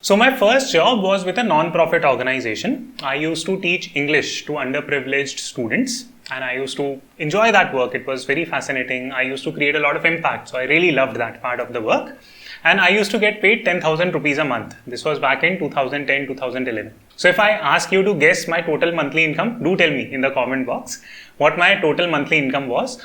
So my first job was with a non-profit organization. I used to teach English to underprivileged students and I used to enjoy that work. It was very fascinating. I used to create a lot of impact. So I really loved that part of the work. And I used to get paid 10,000 rupees a month. This was back in 2010, 2011. So if I ask you to guess my total monthly income, do tell me in the comment box what my total monthly income was.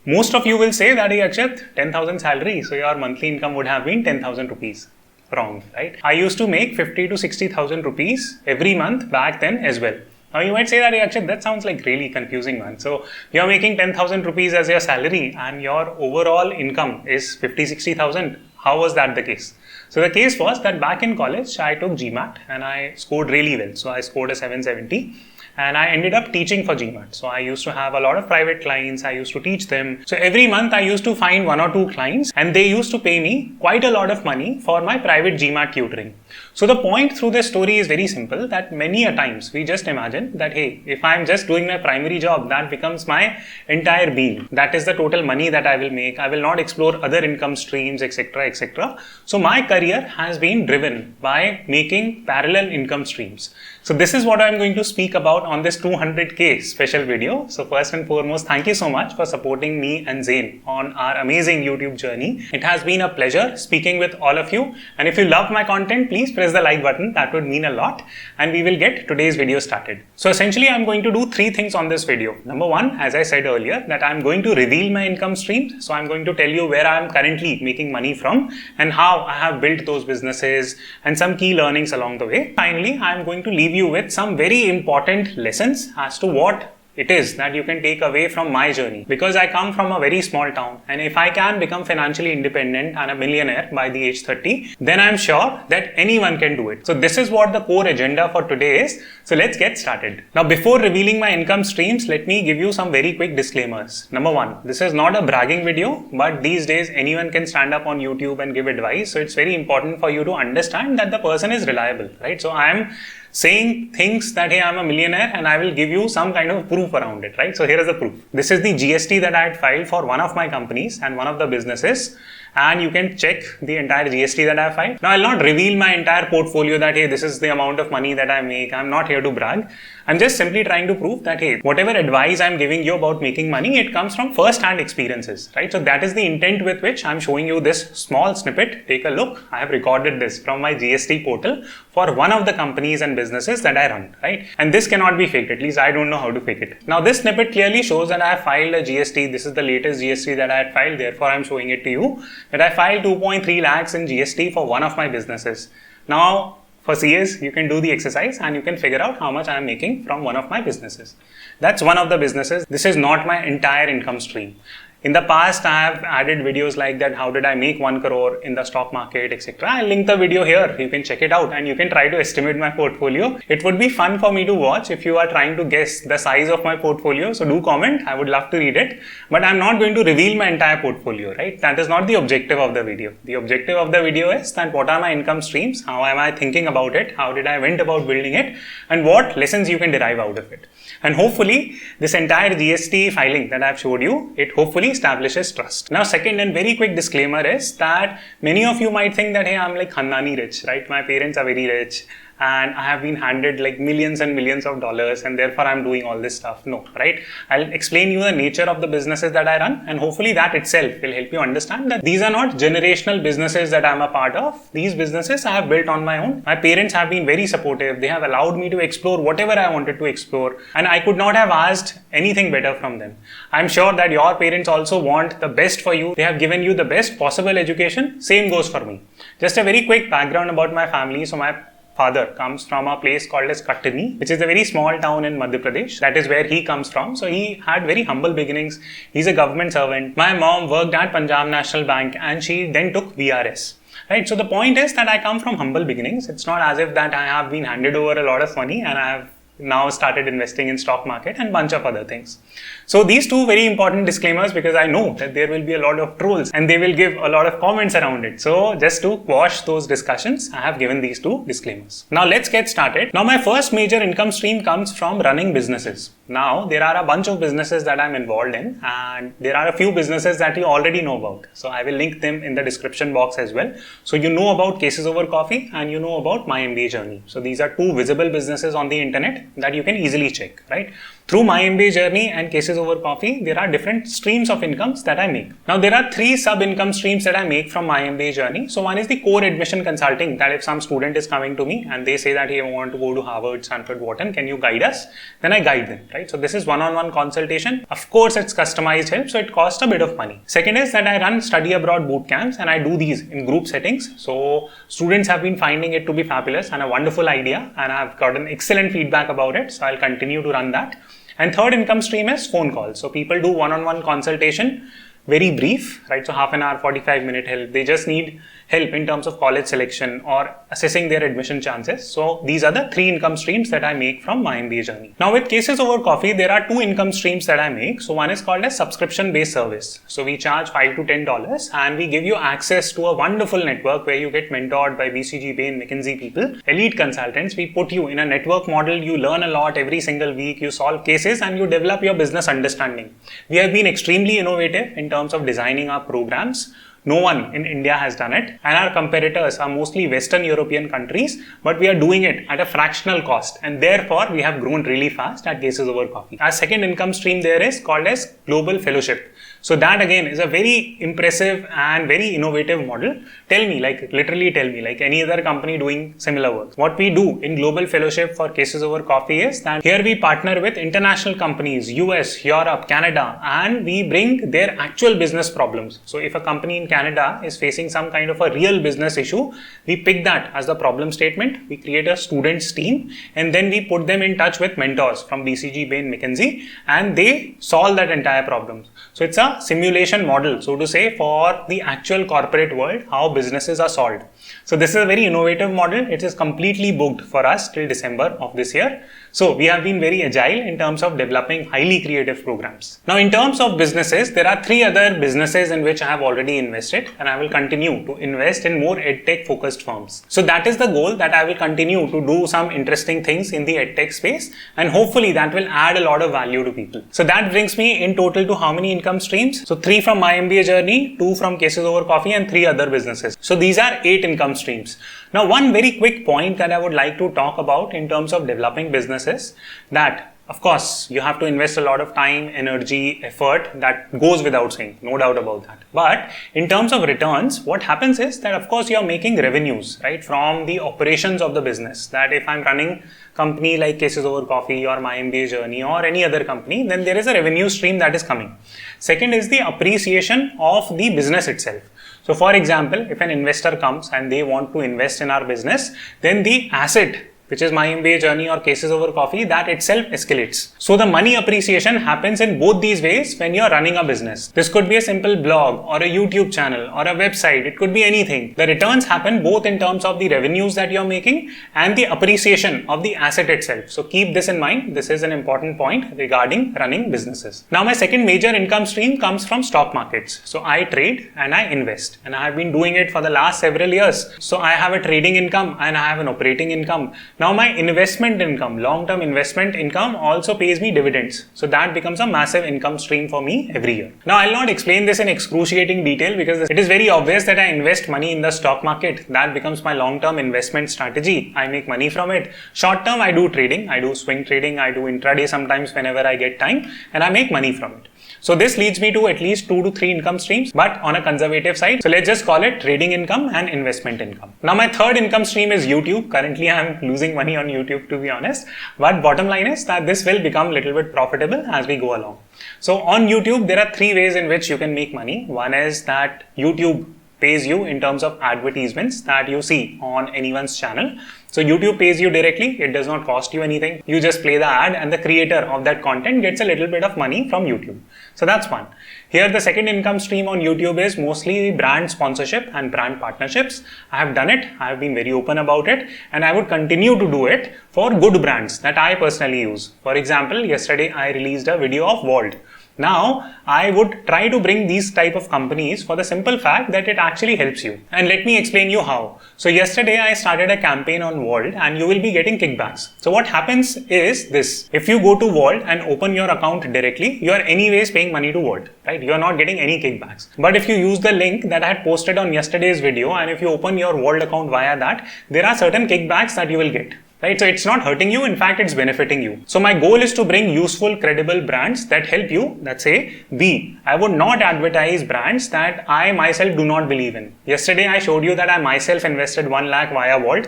Most of you will say that, hey Akshat, 10,000 salary. So your monthly income would have been 10,000 rupees. Wrong, right? I used to make 50 to 60,000 rupees every month back then as well. Now you might say that, hey, Akshat, that sounds like really confusing, man. So you're making 10,000 rupees as your salary and your overall income is 50, 60,000. How was that the case? So the case was that back in college, I took GMAT and I scored really well. So I scored a 770. And I ended up teaching for GMAT. So I used to have a lot of private clients. I used to teach them. So every month I used to find one or two clients and they used to pay me quite a lot of money for my private GMAT tutoring. So the point through this story is very simple, that many a times we just imagine that, hey, if I'm just doing my primary job, that becomes my entire being. That is the total money that I will make. I will not explore other income streams, etc., etc. So my career has been driven by making parallel income streams. So this is what I'm going to speak about on this 200K special video. So first and foremost, thank you so much for supporting me and Zain on our amazing YouTube journey. It has been a pleasure speaking with all of you. And if you love my content, please press the like button. That would mean a lot. And we will get today's video started. So essentially, I'm going to do three things on this video. Number one, as I said earlier, that I'm going to reveal my income streams. So I'm going to tell you where I'm currently making money from and how I have built those businesses and some key learnings along the way. Finally, I'm going to leave you with some very important lessons as to what it is that you can take away from my journey, because I come from a very small town, and if I can become financially independent and a millionaire by the age 30, then I'm sure that anyone can do it. So this is what the core agenda for today is. So let's get started. Now, before revealing my income streams, let me give you some very quick disclaimers. Number one, this is not a bragging video, but these days anyone can stand up on YouTube and give advice. So it's very important for you to understand that the person is reliable, right? So I am saying things that, hey, I'm a millionaire and I will give you some kind of proof around it, right? So here is the proof. This is the GST that I had filed for one of my companies and one of the businesses. And you can check the entire GST that I have filed. Now, I'll not reveal my entire portfolio that, hey, this is the amount of money that I make. I'm not here to brag. I'm just simply trying to prove that, hey, whatever advice I'm giving you about making money, it comes from first-hand experiences, right? So that is the intent with which I'm showing you this small snippet. Take a look. I have recorded this from my GST portal for one of the companies and businesses that I run, right? And this cannot be faked. At least I don't know how to fake it. Now, this snippet clearly shows that I have filed a GST. This is the latest GST that I had filed. Therefore, I'm showing it to you. That I filed 2.3 lakhs in GST for one of my businesses. Now, for CAs, you can do the exercise and you can figure out how much I am making from one of my businesses. That's one of the businesses. This is not my entire income stream. In the past, I have added videos like that. How did I make 1 crore in the stock market, etc. I'll link the video here. You can check it out and you can try to estimate my portfolio. It would be fun for me to watch if you are trying to guess the size of my portfolio. So do comment. I would love to read it. But I'm not going to reveal my entire portfolio, right? That is not the objective of the video. The objective of the video is that what are my income streams? How am I thinking about it? How did I went about building it? And what lessons you can derive out of it? And hopefully, this entire GST filing that I've showed you, it hopefully establishes trust. Now, second and very quick disclaimer is that many of you might think that, hey, I'm like Khandani rich, right? My parents are very rich and I have been handed like millions and millions of dollars and therefore I'm doing all this stuff. No, right? I'll explain you the nature of the businesses that I run and hopefully that itself will help you understand that these are not generational businesses that I'm a part of. These businesses I have built on my own. My parents have been very supportive. They have allowed me to explore whatever I wanted to explore and I could not have asked anything better from them. I'm sure that your parents also want the best for you. They have given you the best possible education. Same goes for me. Just a very quick background about my family. So my father comes from a place called as Kattani, which is a very small town in Madhya Pradesh. That is where he comes from. So he had very humble beginnings. He's a government servant. My mom worked at Punjab National Bank and she then took VRS. Right. So the point is that I come from humble beginnings. It's not as if that I have been handed over a lot of money and I have now started investing in stock market and bunch of other things. So these two very important disclaimers, because I know that there will be a lot of trolls and they will give a lot of comments around it. So just to quash those discussions, I have given these two disclaimers. Now let's get started. Now my first major income stream comes from running businesses. Now, there are a bunch of businesses that I'm involved in, and there are a few businesses that you already know about. So I will link them in the description box as well. So you know about Cases Over Coffee and you know about My MBA Journey. So these are two visible businesses on the internet that you can easily check, right? Through My MBA Journey and Cases Over Coffee, there are different streams of incomes that I make. Now, there are three sub-income streams that I make from My MBA Journey. So one is the core admission consulting, that if some student is coming to me and they say that, hey, I want to go to Harvard, Stanford, Wharton, can you guide us? Then I guide them, right? So this is one-on-one consultation. Of course, it's customized help, so it costs a bit of money. Second is that I run study abroad boot camps, and I do these in group settings. So students have been finding it to be fabulous and a wonderful idea, and I've gotten excellent feedback about it. So I'll continue to run that. And third income stream is phone calls. So people do one-on-one consultation, very brief, right? So half an hour, 45-minute help. They just need help in terms of college selection or assessing their admission chances. So these are the three income streams that I make from My MBA Journey. Now with Cases Over Coffee, there are two income streams that I make. So one is called a subscription-based service. So we charge $5 to $10 and we give you access to a wonderful network where you get mentored by BCG, Bain, McKinsey people, elite consultants. We put you in a network model. You learn a lot every single week. You solve cases and you develop your business understanding. We have been extremely innovative in terms of designing our programs. No one in India has done it, and our competitors are mostly Western European countries, but we are doing it at a fractional cost, and therefore we have grown really fast at Cases Over Coffee. Our second income stream there is called as Global Fellowship. So that again is a very impressive and very innovative model. Tell me, like literally tell me, like any other company doing similar work. What we do in Global Fellowship for Cases Over Coffee is that here we partner with international companies, US, Europe, Canada, and we bring their actual business problems. So if a company in Canada is facing some kind of a real business issue, we pick that as the problem statement. We create a students team and then we put them in touch with mentors from BCG, Bain, McKinsey, and they solve that entire problem. So it's a simulation model, so to say, for the actual corporate world, how businesses are solved. So this is a very innovative model. It is completely booked for us till December of this year. So we have been very agile in terms of developing highly creative programs. Now in terms of businesses, there are three other businesses in which I have already invested, and I will continue to invest in more edtech focused firms. So that is the goal, that I will continue to do some interesting things in the edtech space, and hopefully that will add a lot of value to people. So that brings me in total to how many income streams? So 3 from My MBA Journey, 2 from Cases Over Coffee, and 3 other businesses. So these are 8 income streams. Now one very quick point that I would like to talk about in terms of developing businesses, that of course you have to invest a lot of time, energy, effort, that goes without saying, no doubt about that. But in terms of returns, what happens is that of course you are making revenues, right, from the operations of the business. That if I'm running company like Cases Over Coffee or My MBA Journey or any other company, then there is a revenue stream that is coming. Second is the appreciation of the business itself. So for example, if an investor comes and they want to invest in our business, then the asset, which is My MBA Journey or Cases Over Coffee, that itself escalates. So the money appreciation happens in both these ways when you are running a business. This could be a simple blog or a YouTube channel or a website. It could be anything. The returns happen both in terms of the revenues that you are making and the appreciation of the asset itself. So keep this in mind. This is an important point regarding running businesses. Now my second major income stream comes from stock markets. So I trade and I invest, and I have been doing it for the last several years. So I have a trading income and I have an operating income. Now my investment income, long-term investment income, also pays me dividends. So that becomes a massive income stream for me every year. Now I'll not explain this in excruciating detail because it is very obvious that I invest money in the stock market. That becomes my long-term investment strategy. I make money from it. Short-term I do trading, I do swing trading, I do intraday sometimes whenever I get time, and I make money from it. So this leads me to at least 2 to 3 income streams, but on a conservative side. So let's just call it trading income and investment income. Now my third income stream is YouTube. Currently I'm losing money on YouTube, to be honest, but bottom line is that this will become a little bit profitable as we go along. So on YouTube, there are 3 ways in which you can make money. One is that YouTube pays you in terms of advertisements that you see on anyone's channel. So YouTube pays you directly. It does not cost you anything. You just play the ad and the creator of that content gets a little bit of money from YouTube. So that's one. Here the second income stream on YouTube is mostly brand sponsorship and brand partnerships. I have done it. I have been very open about it, and I would continue to do it for good brands that I personally use. For example, yesterday I released a video of Vauld. Now, I would try to bring these type of companies for the simple fact that it actually helps you. And let me explain you how. So yesterday I started a campaign on Vauld and you will be getting kickbacks. So what happens is this. If you go to Vauld and open your account directly, you are anyways paying money to Vauld, right? You are not getting any kickbacks. But if you use the link that I had posted on yesterday's video and if you open your Vauld account via that, there are certain kickbacks that you will get. Right? So it's not hurting you, in fact, it's benefiting you. So my goal is to bring useful, credible brands that help you, that's A. B. I would not advertise brands that I myself do not believe in. Yesterday I showed you that I myself invested 1 lakh via Vault.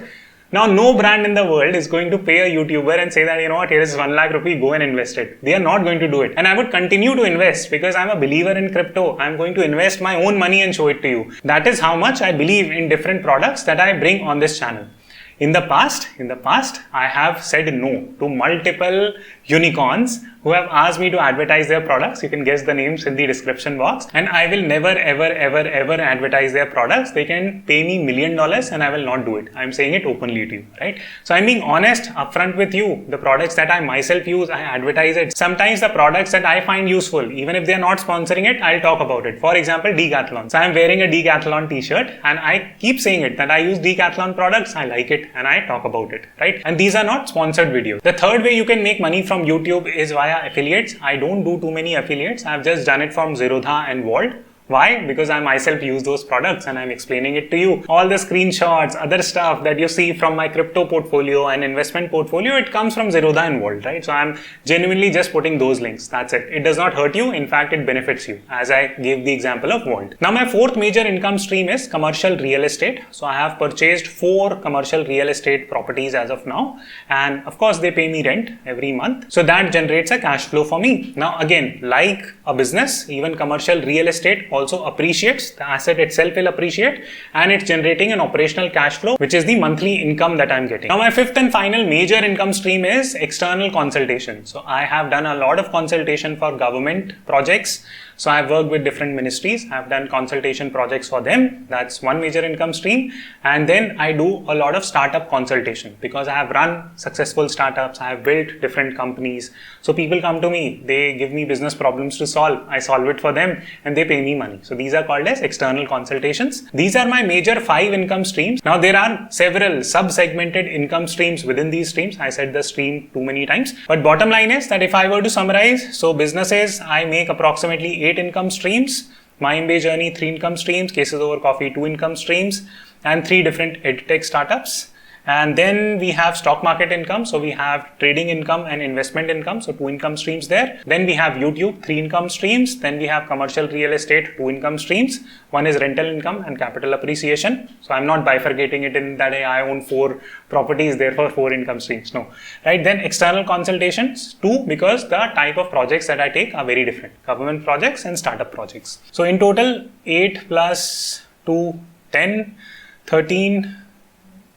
Now no brand in the world is going to pay a YouTuber and say that, you know what, here is 1 lakh rupee, go and invest it. They are not going to do it. And I would continue to invest because I'm a believer in crypto. I'm going to invest my own money and show it to you. That is how much I believe in different products that I bring on this channel. In the past, I have said no to multiple unicorns who have asked me to advertise their products. You can guess the names in the description box. And I will never, ever advertise their products. They can pay me $1 million and I will not do it. I'm saying it openly to you, right? So I'm being honest, upfront with you. The products that I myself use, I advertise it. Sometimes the products that I find useful, even if they're not sponsoring it, I'll talk about it. For example, Decathlon. So I'm wearing a Decathlon t-shirt and I keep saying it that I use Decathlon products. I like it and I talk about it, right? And these are not sponsored videos. The third way you can make money from YouTube is via affiliates. I don't do too many affiliates. I've just done it from Zerodha and Vault. Why? Because I myself use those products and I'm explaining it to you. All the screenshots, other stuff that you see from my crypto portfolio and investment portfolio, it comes from Zerodha and Vault, right? So I'm genuinely just putting those links. That's it. It does not hurt you. In fact, it benefits you, as I gave the example of Vault. Now, my fourth major income stream is commercial real estate. So I have purchased 4 commercial real estate properties as of now. And of course, they pay me rent every month. So that generates a cash flow for me. Now, again, like a business, even commercial real estate also appreciates, the asset itself will appreciate, and it's generating an operational cash flow, which is the monthly income that I'm getting. Now, my fifth and final major income stream is external consultation. So I have done a lot of consultation for government projects. So I've worked with different ministries. I've done consultation projects for them. That's one major income stream. And then I do a lot of startup consultation because I have run successful startups. I have built different companies. So people come to me, they give me business problems to solve. I solve it for them and they pay me money. So these are called as external consultations. These are my major 5 income streams. Now there are several sub-segmented income streams within these streams. I said the stream too many times. But bottom line is that if I were to summarize, so businesses, I make approximately 8 income streams, my MBA journey 3 income streams, Cases Over Coffee 2 income streams, and 3 different edtech startups. And then we have stock market income. So we have trading income and investment income. So 2 income streams there. Then we have YouTube, 3 income streams. Then we have commercial real estate, 2 income streams. One is rental income and capital appreciation. So I'm not bifurcating it in that I own 4 properties, therefore 4 income streams. No, right? Then external consultations, 2, because the type of projects that I take are very different. Government projects and startup projects. So in total, 8 plus 2, 10, 13,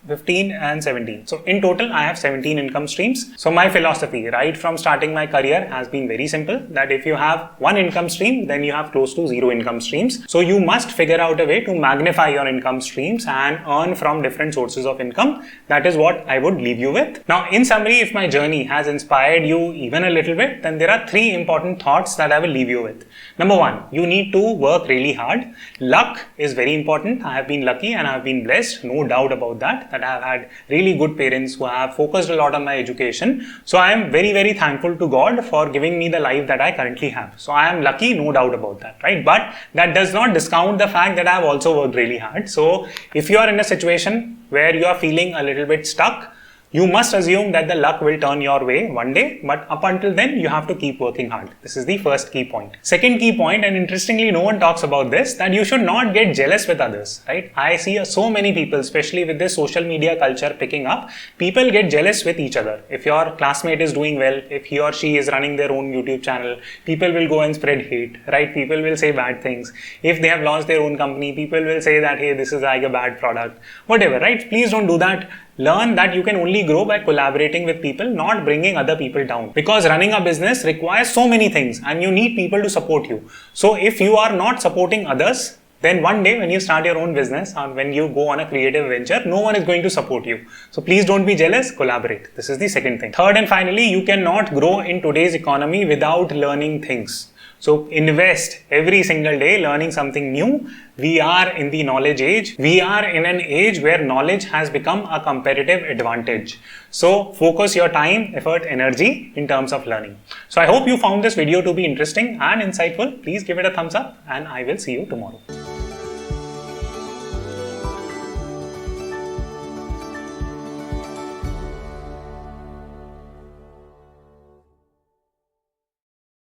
15 and 17. So in total, I have 17 income streams. So my philosophy right from starting my career has been very simple, that if you have 1 income stream, then you have close to 0 income streams. So you must figure out a way to magnify your income streams and earn from different sources of income. That is what I would leave you with. Now, in summary, if my journey has inspired you even a little bit, then there are 3 important thoughts that I will leave you with. Number 1, you need to work really hard. Luck is very important. I have been lucky and I have been blessed, no doubt about that I have had really good parents who have focused a lot on my education. So I am very, very thankful to God for giving me the life that I currently have. So I am lucky, no doubt about that, right? But that does not discount the fact that I have also worked really hard. So if you are in a situation where you are feeling a little bit stuck, you must assume that the luck will turn your way one day, but up until then, you have to keep working hard. This is the first key point. Second key point, and interestingly, no one talks about this, that you should not get jealous with others, right? I see so many people, especially with this social media culture picking up, people get jealous with each other. If your classmate is doing well, if he or she is running their own YouTube channel, people will go and spread hate, right? People will say bad things. If they have launched their own company, people will say that, hey, this is like a bad product, whatever, right? Please don't do that. Learn that you can only grow by collaborating with people, not bringing other people down. Because running a business requires so many things and you need people to support you. So if you are not supporting others, then one day when you start your own business or when you go on a creative venture, no one is going to support you. So please don't be jealous, collaborate. This is the second thing. Third and finally, you cannot grow in today's economy without learning things. So invest every single day learning something new. We are in the knowledge age. We are in an age where knowledge has become a competitive advantage. So focus your time, effort, energy in terms of learning. So I hope you found this video to be interesting and insightful. Please give it a thumbs up and I will see you tomorrow.